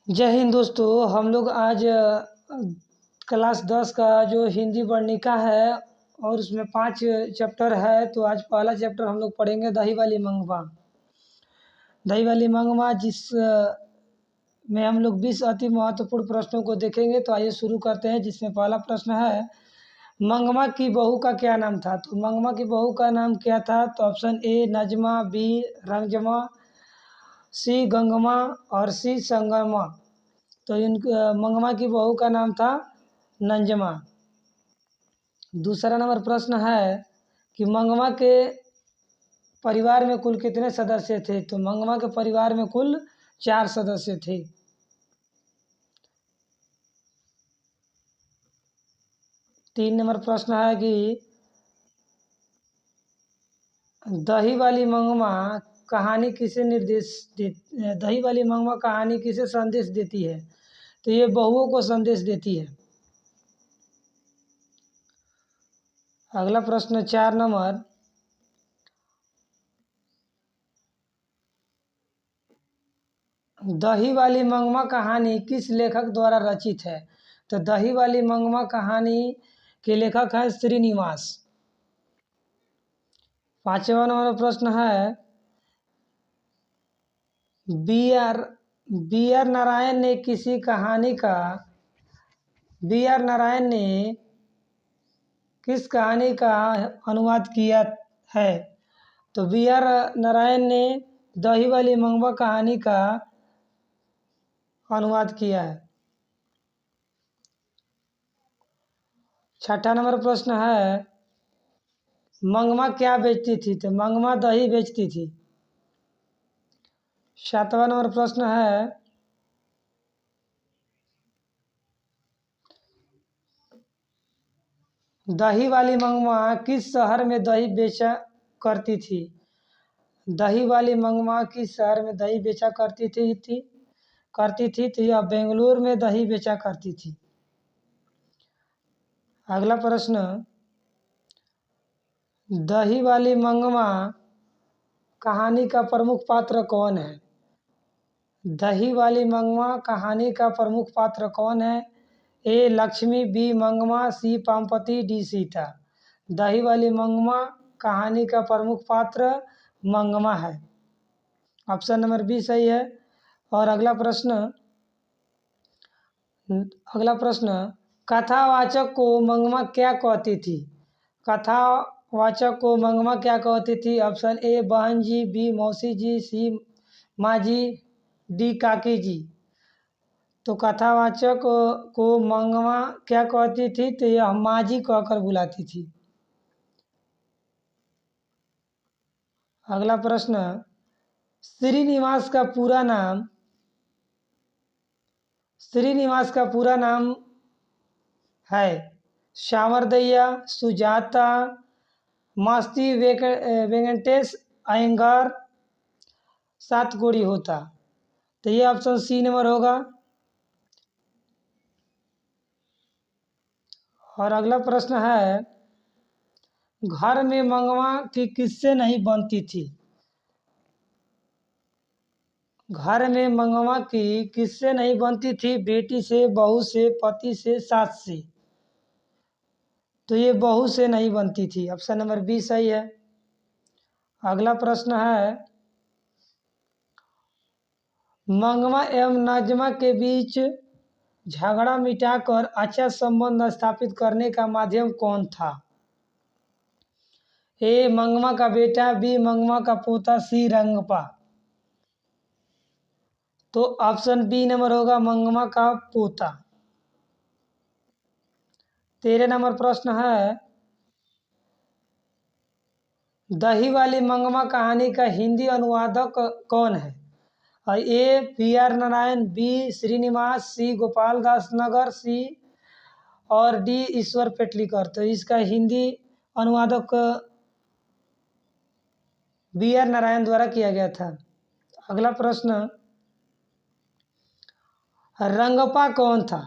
जय हिंद दोस्तों। हम लोग आज क्लास 10 का जो हिंदी वर्णिका है और उसमें 5 चैप्टर है। तो आज पहला चैप्टर हम लोग पढ़ेंगे दही वाली मंगवा। दही वाली मंगवा में हम लोग 20 अति महत्वपूर्ण प्रश्नों को देखेंगे। तो आइए शुरू करते हैं, जिसमें पहला प्रश्न है, मंगमा की बहू का क्या नाम था। तो मंगमा की बहू का नाम क्या था। तो ऑप्शन ए नजमा, बी रंगजमा, सी गंगमा और सी संगमा। तो इन मंगमा की बहू का नाम था नंजमा। दूसरा नंबर प्रश्न है कि मंगमा के परिवार में कुल कितने सदस्य थे। तो मंगमा के परिवार में कुल 4 सदस्य थे। तीन नंबर प्रश्न है कि दही वाली मंगमा कहानी किसे दही वाली मंगमा कहानी किसे संदेश देती है। तो ये बहुओं को संदेश देती है। अगला प्रश्न 4 नंबर, दही वाली मंगमा कहानी किस लेखक द्वारा रचित है। तो दही वाली मंगमा कहानी के लेखक हैं श्रीनिवास। पांचवा नंबर प्रश्न है, बी आर नारायण ने किसी कहानी का बी आर नारायण ने किस कहानी का अनुवाद किया है। तो बी आर नारायण ने दही वाली मंगमा कहानी का अनुवाद किया है। छठा नंबर प्रश्न है, मंगमा क्या बेचती थी। तो मंगमा दही बेचती थी। सातवां नंबर प्रश्न है, दही वाली मंगमा किस शहर में दही बेचा करती थी। दही वाली मंगमा किस शहर में दही बेचा करती थी। तो यह बेंगलुरु में दही बेचा करती थी। अगला प्रश्न, दही वाली मंगमा कहानी का प्रमुख पात्र कौन है। दही वाली मंगमा कहानी का प्रमुख पात्र कौन है। ए लक्ष्मी, बी मंगमा, सी पामपति, डी सीता। दही वाली मंगमा कहानी का प्रमुख पात्र मंगमा है। ऑप्शन नंबर बी सही है। और अगला प्रश्न, कथावाचक को मंगमा क्या कहती थी। कथावाचक को मंगमा क्या कहती थी। ऑप्शन ए बहन जी, बी मौसी जी, सी माँ जी, डी काकी जी। तो कथावाचक को मंगमा क्या कहती थी। तो यह माँ जी कहकर बुलाती थी। अगला प्रश्न, श्रीनिवास का पूरा नाम है श्यामरदैया, सुजाता, मास्ती वेंकटेश अयंगार, सातकोड़ी होता। तो ये ऑप्शन सी नंबर होगा। और अगला प्रश्न है, घर में मंगवा की किससे नहीं बनती थी। घर में मंगवा की किससे नहीं बनती थी। बेटी से, बहू से, पति से, सास से। तो ये बहू से नहीं बनती थी। ऑप्शन नंबर बी सही है। अगला प्रश्न है, मंगवा एवं नजमा के बीच झगड़ा मिटाकर अच्छा संबंध स्थापित करने का माध्यम कौन था। ए मंगमा का बेटा, बी मंगमा का पोता, सी रंगपा। तो ऑप्शन बी नंबर होगा, मंगमा का पोता। 13 नंबर प्रश्न है, दही वाली मंगमा कहानी का हिंदी अनुवादक कौन है। ए बी.आर. नारायण, बी श्रीनिवास, सी गोपाल दास नगर, सी और डी ईश्वर पेटलीकर। तो इसका हिंदी अनुवादक बी.आर. नारायण द्वारा किया गया था। अगला प्रश्न, रंगपा कौन था।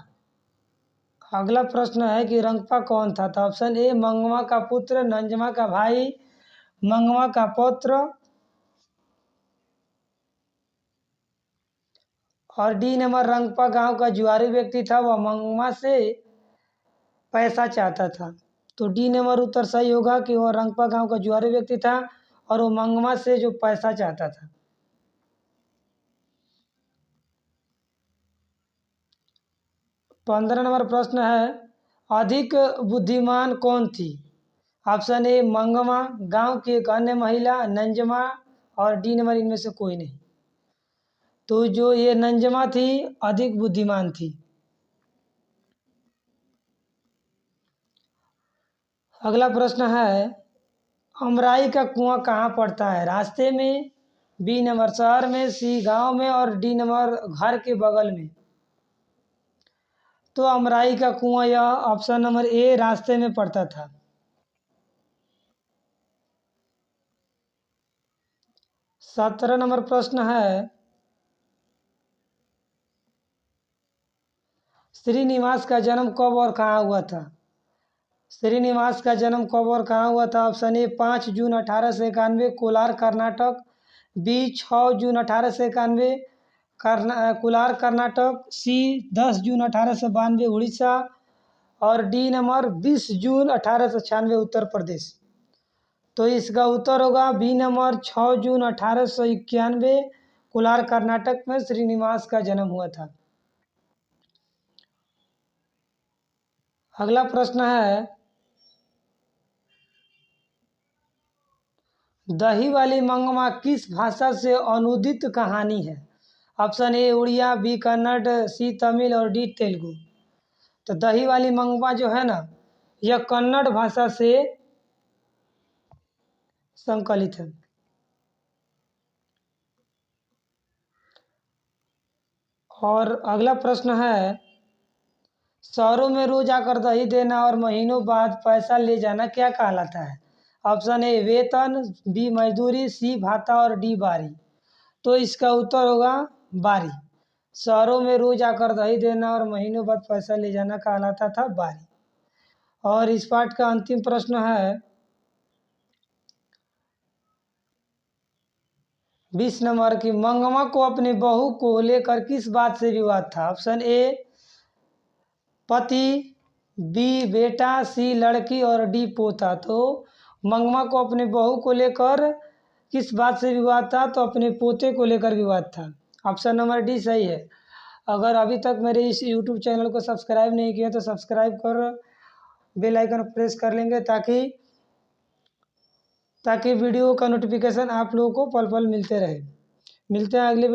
अगला प्रश्न है कि रंगपा कौन था। तो ऑप्शन ए मंगमा का पुत्र, नंजमा का भाई, मंगमा का पौत्र और डी नंबर रंगपा गांव का जुआरी व्यक्ति था, वह मंगमा से पैसा चाहता था। तो डी नंबर उत्तर सही होगा कि वह रंगपा गांव का जुआरी व्यक्ति था और वो मंगमा से जो पैसा चाहता था। 15 नंबर प्रश्न है, अधिक बुद्धिमान कौन थी? ऑप्शन ए मंगमा, गांव की एक अन्य महिला, नंजमा और डी नंबर इनमें से कोई नहीं। तो जो ये नंजमा थी अधिक बुद्धिमान थी। अगला प्रश्न है, अमराई का कुआं कहाँ पड़ता है? रास्ते में, बी नंबर शहर में, सी गांव में और डी नंबर घर के बगल में। तो अमराई का कुआं यह ऑप्शन नंबर ए रास्ते में पड़ता था। 17 नंबर प्रश्न है, श्रीनिवास का जन्म कब और कहाँ हुआ था? श्रीनिवास का जन्म कब और कहाँ हुआ था? Option A 5 June 1891 Kolar Karnataka, B 6 June 1891 Kolar Karnataka, C 10 June 1892 Orissa और डी नंबर 20 जून 1896 उत्तर प्रदेश। तो इसका उत्तर होगा B number 6 June 1891 Kolar Karnataka में श्रीनिवास का जन्म हुआ था। अगला प्रश्न है, दही वाली मंगमा किस भाषा से अनुदित कहानी है? Option A Oriya, B Kannada, C Tamil और डी तेलुगु। तो दही वाली मंगमा जो है ना, यह कन्नड़ भाषा से संकलित है। और अगला प्रश्न है, शहरों में रोज आकर दही देना और महीनों बाद पैसा ले जाना क्या कहलाता है? ऑप्शन ए वेतन, बी मजदूरी, सी भाता और डी बारी। तो इसका उत्तर होगा बारी। शहरों में रोज आकर दही देना और महीनों बाद पैसा ले जाना कहलाता था बारी। और इस पाठ का अंतिम प्रश्न है, 20 नंबर की, मंगमा को अपनी बहू को लेकर किस बात से विवाद था? ऑप्शन ए पति, बी बेटा, सी लड़की और डी पोता। तो मंगमा को अपने बहू को लेकर किस बात से विवाद था? तो अपने पोते को लेकर विवाद था। ऑप्शन नंबर डी सही है। अगर अभी तक मेरे इस यूट्यूब चैनल को सब्सक्राइब नहीं किया तो सब्सक्राइब कर बेल आइकन प्रेस कर लेंगे ताकि वीडियो का नोटिफिकेशन आप लोगों को पल पल मिलते रहे। मिलते हैं अगले